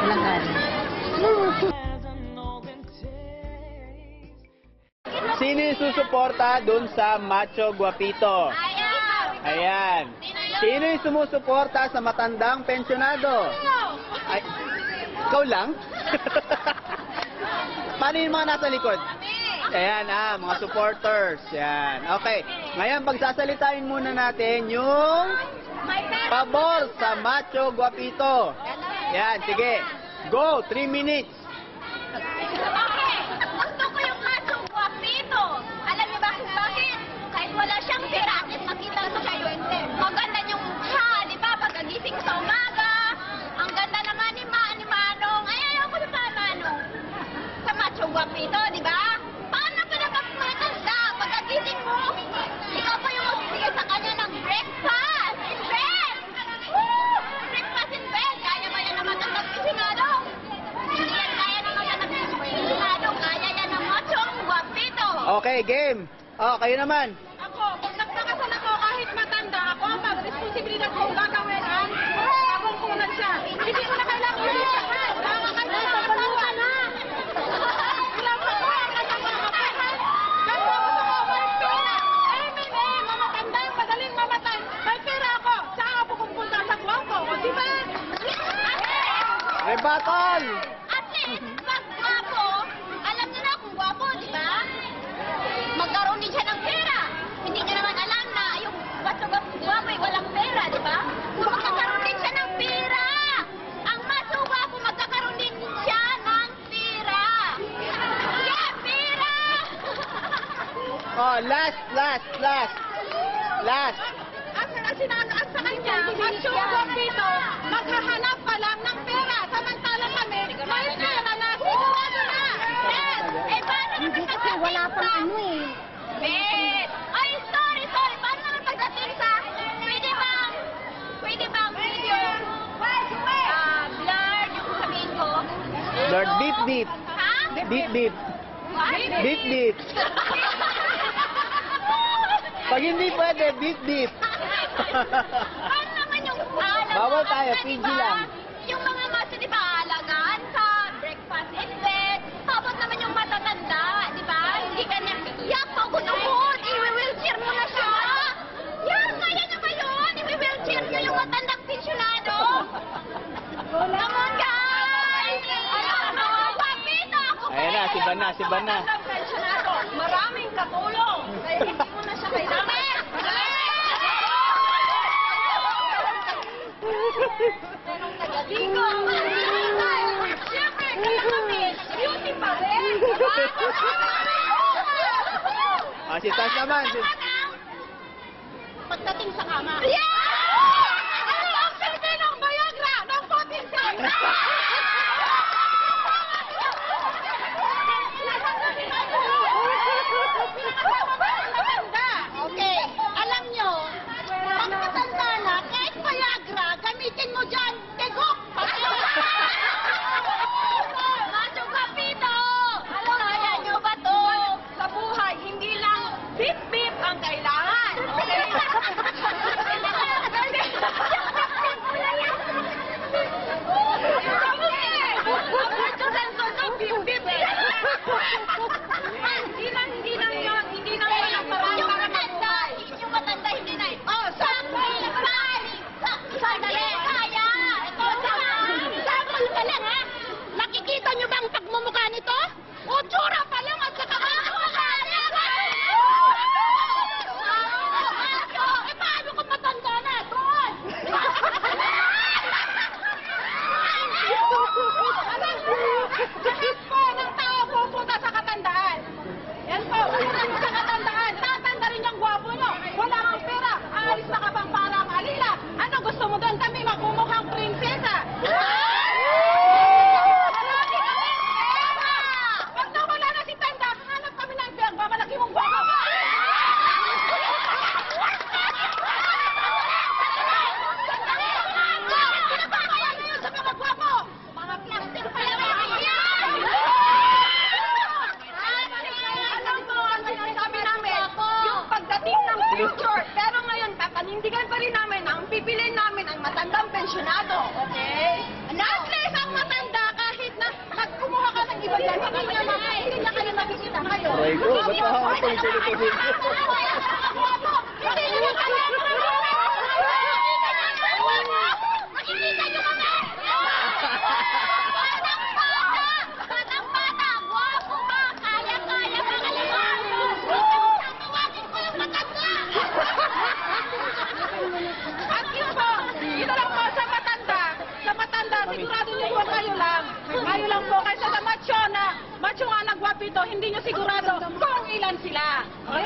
Lagan. Sino yung susuporta dun sa Macho Guapito? Ayan. Sino yung sumusuporta sa matandang pensionado? Ay, ikaw lang? Paano yung mga nasa likod? Ayan, mga supporters. Yan. Okay. Ngayon, pagsasalitain muna natin yung pabor sa Macho Guapito. Yan, sige. Go, 3 minutes. Okay, gusto ko yung Macho Guapito. Alam niyo bakit? Kahit wala siyang pera, at makita mo siya yung maganda yung mukha, di ba? Pagkagising sa umaga, ang ganda naman ni Manong. Ay, ayaw ko sa Manong. Sa Macho Guapito, di ba? Paano ka na magmatanda? Pagkagising mo, ikaw pa yung magbibigay sa kanya ng breakfast in bed. Woo! Breakfast in bed. Kaya ba yan naman ang magpisinado? Hindi yan kaya naman ang magpisinado. Kaya yan ang Macho Guapito. Okay, game. Kayo naman. Ako, pag nagpakasal ako kahit matanda, ako ang responsibilidad ko gagawin ang pagkukunan siya. Hindi ko na kailangan ulit siya. Nakakailangan ka na. Ilang pa ko ang kanyang mga kapatid. Ganito gusto ko, may pera. Mamatanda yung madaling mamatay. May pera ako. Saan ako pupunta sa guwapo? O di ba? Rebuttal! At least, pag guwapo, alam niyo na kung guwapo, di ba? Magkaroon din siya ng pera. Hindi niya naman alam na yung guwapo ay walang pera, di ba? So, magkakaroon din siya ng pera. Ang maso guwapo, magkakaroon din siya ng pera. Yeah, pera! Last. Ang sa kanya, macho guwapito, maghahanap pa lang ng pera. Samantalang kami, may pera na sigurado na. Yes! Paano naman Kasi wala pang ano eh. Bet! Ay, sorry. Paano naman pagdating sa, pwede bang video? Blurred yung sabihin ko. Lord, beep. Ha? Beep. What? Beep. Pag hindi pwede, beep. Paano naman yung Bawal tayo, PG diba? lang. Yung mga maso, di ba, alagaan sa breakfast in bed. Tapos naman yung matatanda, di ba? Hindi ka niya, yak, pagod-ugod, i-wheelchair mo na siya. Yan, kaya niya ba yun? I-wheelchair niyo yung matandang pensionado. Come on, guys! Guapito ako. Ayan na, si Van na. Matandang pensionado, maraming katulong. Kaya hindi mo na siya kailangan. Tagaligo! Siyempre, kaya kami, beauty pa rin! Si Tas naman. Pagdating sa kama. Yeah! Ano ang pwede ng Viagra? Ng potensyal! Okay, alam nyo, pag matanda na, kahit Viagra, gamitin mo dyan, tegok! Macho Guapito! Kaya nyo ba to? Sa buhay, hindi lang beep-beep ang kailangan. Okay? yung tinutuloy niyo. Makikita nyo kami! Batang-bata, gwapo pa, kaya-kaya pa kalimang. Tatawagin ko yung matanda. At yun po, ito lang po sa matanda. Sa matanda, sigurado nyo po kayo lang. Kayo lang po, kaysa sa macho nga nagwapito, hindi nyo sigurado kung ilan sila. Oy.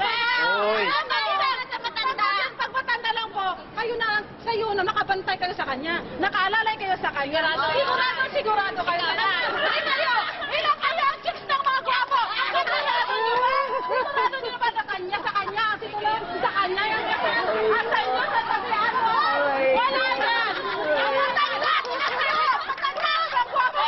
Pag matanda lang po, kayo na sa iyo na nakabantay kayo sa kanya. Nakaalalay kayo sa kanya. Sigurado kayo. Ilan kayo ang chicks ng mga gwapo? Sigurado nyo ba sa kanya? Sa kanya? Sa kanya? At sa inyo, sa tabihan mo? Wala yan! Ang matanda! Matanda! Ang gwapo!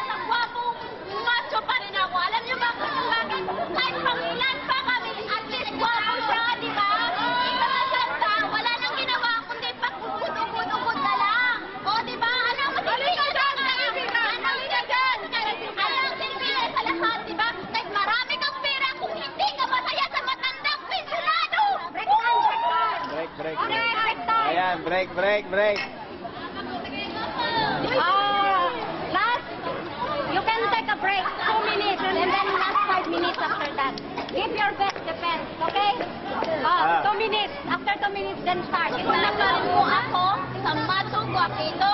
Sa gwapong macho pa rin ako. Alam niyo ba kung bakit? Kahit pangilan pa kami, at least gwapo siya, di ba? Ito matanda, wala nang ginawa kundi pagkukod-ukod na lang. O, di ba? Alam mo, silbihan dyan! Alam, silbihan sa lahat, di ba? Kahit marami kang pera, kung hindi ka masaya sa matandang pensionado! Break. Ayan, break. Last, you can take a break, 2 minutes, and then last 5 minutes after that. Give your best defense, okay? 2 minutes. After 2 minutes, then start. Itanong mo ako sa macho guapito.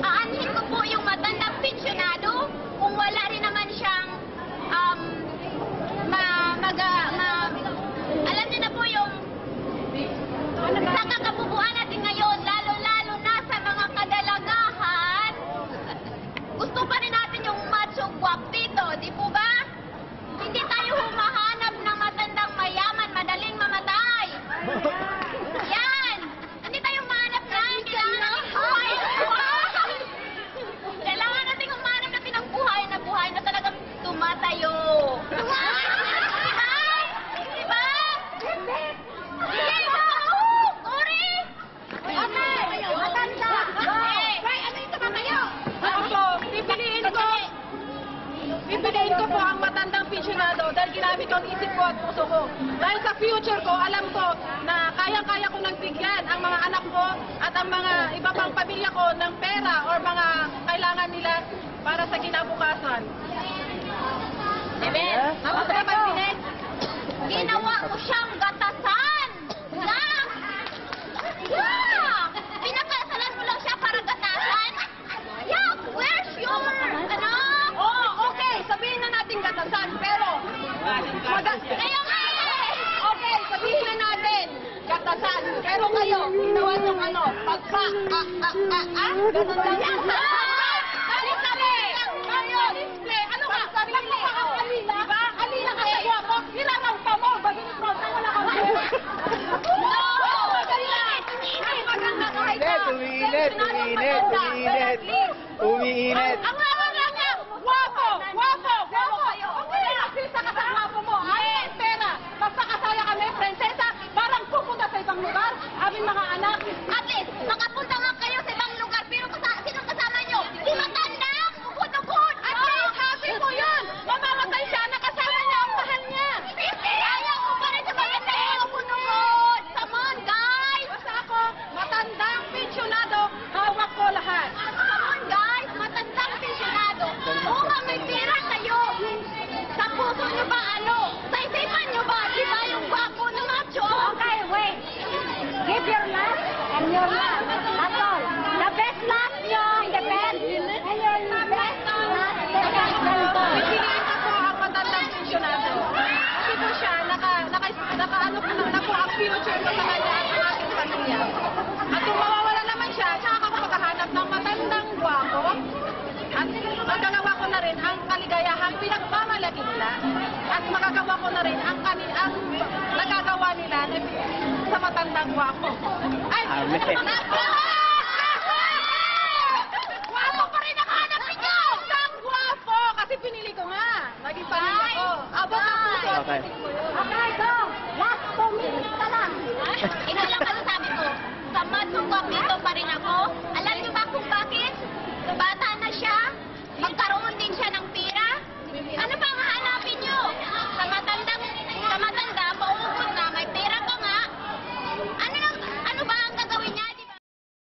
Aanhin ko po yung matandang pensionado kung wala rin naman siyang alam niyo na po yung sa kakabubuan natin ngayon, lalo-lalo na sa mga kadalagahan, gusto pa rin natin yung macho guapito, di po ba? Hindi tayo humahanap ng matandang mayaman, madaling mamatay. Yan! Hindi tayo humahanap na, kailangan natin humanap natin ng buhay na talagang tumatayo. Pipiliin ko po ang matandang pensionado dahil ginamit ko ang isip ko at puso ko. Dahil sa future ko, alam ko na kaya-kaya ko nang bigyan ang mga anak ko at ang mga iba pang pamilya ko ng pera o mga kailangan nila para sa kinabukasan. Amen. Tapos naman, Pines, Ginawa ko siyang gatasan. Yeah! Pinakasalan mo lang siya para gatasan? Yeah, where's your, okay, sabihin na natin gatasan, pero Kayo nga okay, sabihin na natin gatasan, pero kayo, ginawa niyong gatasan. Kali-kali! Kayo, display, ano ka? Sarili ka ang kalila? Diba? Kalila ka sa guwapo, nilarampa mo, bagay ko, wala ka ba? No! Umiinit. Ang nga niya, guwapo! Okay, nakita ka sa guwapo mo. Ay, pera. Basta kasaya kami, prinsesa, parang pupunta sa ibang lugar. Aming mga anak. At least, makapunta nga kayo sa ibang lugar, pero sinong kasama nyo? Si matanda! Ukod-ukod! At least, happy ko yun. Mamamatay siya, nakasama niya ang mahal niya. Ayaw ko pa rin sa maganda! Ukod-ukod! Come on, guys! Basta ako, matandang pensionado, hawak ko lahat. Come on, guys! Matandang pensionado! Oo nga, may pera kayo! Sa puso nyo ba Sa isipan nyo ba? Di ba yung gwapo na macho? Okay, wait. Give your last and your last. That's all. The best last nyo, the best. And your best last, the best ganito. Pipiliin ko po ang matandang pensionado. Kasi po siya, na po ang future ko sa kanya at ang aking pamilya. At kung mawawala naman siya, tsaka ako maghahanap ng matandang gwapo. At magagawa ko na rin ang kaligayahang pinagmamalaki nila. At magagawa ko na rin ang nagagawa nila sa matandang gwapo. Ay, Amen. Gwapo pa rin ang hanap ninyo! Ang gwapo! Kasi pinili ko nga. Naging pamilya ko. Abot ang puso. Okay. Okay, go! Last 2 minutes ka lang.